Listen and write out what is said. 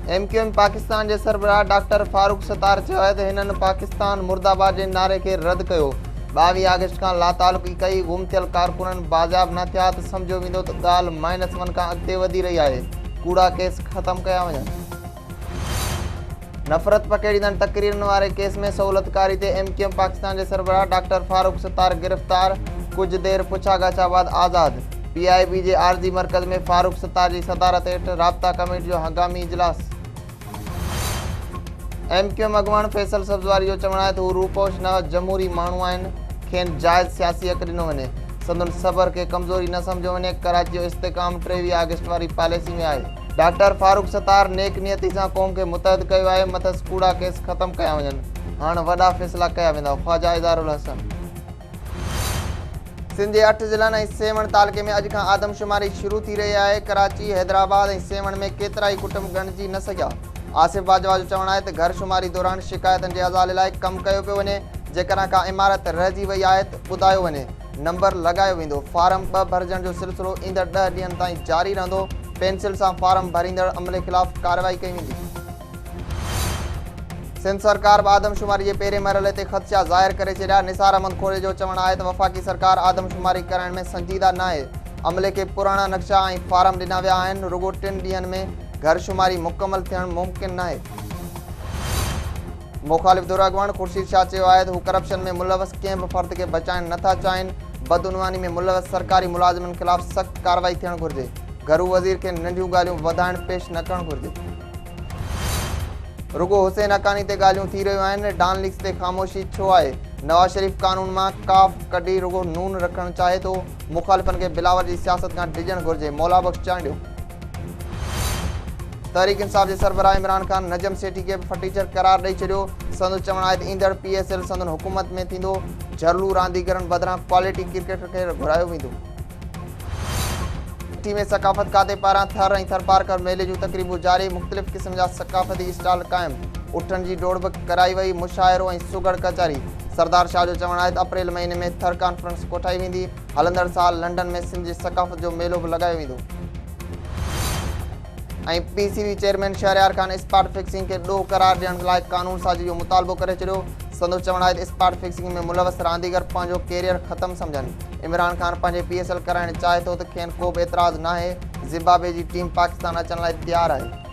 MQM Pakistan के सरबराह doctor Farooq Sattar चयो आहे त हिननि पाकिस्तान मुर्दाबाद के नारे के रद्द कयो। 22 अगस्त का लातालुकी कई गुम थियल कारकुननि बाज़ाब न थिया त सम्झो वेंदो त ॻाल्हि -1 खां अॻिते वधी रही आहे। कूड़ा केस ख़त्म कया वञनि। नफ़रत पकड़ींदड़ तकरीरनि वारे केस में सहूलतकारी ते MQM पाकिस्तान के सरबराह डॉक्टर फारूक सत्तार गिरफ्तार। कुछ देर पुछा गाछा बाद आज़ाद। PIB के आरजी मरकज़ में फारूक सत्तार की सदारत हेठ राब्ता कमेटी जो हंगामी इजलास। MQM अगवान फैसल सब्ज़वारी जो चवण आहे त हू रूपोश न जमहूरी माण्हू आहिनि, खेनि जाइज़ सियासी हक़ ॾिनो वञे। संदन सबर के कमज़ोरी न समझो वञे। कराची जो इस्तेकाम 23 अगस्त वारी पॉलिसी में आहे। डॉक्टर फारूक सत्तार नेक नियती से क़ौम के मुतहद कयो आहे। मथस कूड़ा केस ख़त्म कया वञनि। हाणे वॾा फ़ैसिला कया वेंदा। ख्वाजा इज़ारुल हसन। सिंध के 8 ज़िलनि ऐं सेवण तालुके में अॼु खां आदमशुमारी शुरू थी रही है। कराची, हैदराबाद ऐं सेवण में केतिरा ई कुटुंब ॻणिजी न सघिया। आसिफ बाजवा जो चवण आहे त घर शुमारी दौरान शिकायतनि के हवाले लाइ कमु कयो पियो वञे। जेकॾहिं का इमारत रहिजी वई आहे त ॿुधायो वञे, नंबर लगायो वेंदो। फार्म 2 भरजण जो सिलसिलो ईंदड़ 10 ॾींहंनि ताईं जारी रहंदो। पेंसिल से फार्म भरींदड़ अमले खिलाफ कार्रवाई कई वेंदी। सिंध सरकार आदमशुमारी के पहिरें मरहले ते ख़दशा ज़ाहिर करे छॾिया। निसार अहमद खोरे जो चवण आहे त वफ़ाक़ी सरकार आदमशुमारी करण में संजीदा न आहे। अमले के पुराणा नक्शा ऐं फार्म ॾिना विया आहिनि। रुगो 3 ॾींहंनि में घर शुमारी मुकम्मल थियण मुमकिन न आहे। मुखालिफ धुर अगवान खुर्शीद शाह चयो आहे त हू करप्शन में मुलवस कंहिं बि फर्द के बचाइण नथा चाहिनि। बदउनवानी में मुलवस सरकारी मुलाज़िमनि खिलाफ सख़्त कार्रवाई थियण घुरिजे। घरू वज़ीर के नंढियूं ॻाल्हियूं वधाइण पेश न करणु घुरिजे। रुगो हुसैन हक़ानी ते ॻाल्हियूं थी रहियूं आहिनि। डॉन लीग्स ते ख़ामोशी छो आहे? नवाज़ शरीफ कानून मां काफ कढी रुगो नून रखणु चाहे थो। मुखालिफ़नि के बिलावल जी सियासत खां डिॼणु घुरिजे। मौला बख्श चांडियो। तहरीक इंसाफ के सरबराह इमरान खान नजम सेठी के फटीचर करार ॾेई छॾियो। संदन चवण आहे त ईंदड़ PSL संदन हुकूमत में थींदो। झरलू रांदीगरनि बदिरां क्वालिटी क्रिकेटर खे घुरायो वेंदो। में सकाफ़त कादे पारां थर ऐं थरपारकर मेले जूं तकरीबूं जारी। मुख़्तलिफ़ क़िस्म जा सकाफ़ती स्टॉल क़ाइमु। उठनि जी दौड़ बि कराई वई। मुशाइरो ऐं सुगड़ कचहरी। सरदार शाह जो चवण आहे त अप्रैल महीने में थर कॉन्फ्रेंस कोठाई वेंदी। हलंदड़ साल लंडन में सिंध जी सकाफ़त जो मेलो बि लॻायो वेंदो। ऐं PCB chairman Shahryar Khan spot fixing के ॾोह करार ॾियण लाइ कानून साज़ी जो मुतालबो करे छॾियो। संदो चवण आहे त स्पॉट फिक्सिंग में मुलवस रांदीगर पंहिंजो कैरियर ख़त्म सम्झनि। इमरान खान पंहिंजे PSL कराइण चाहे थो त खेनि को बि एतिराज़ न आहे। ज़िम्बाब्वे जी टीम पाकिस्तान अचण लाइ तयारु आहे।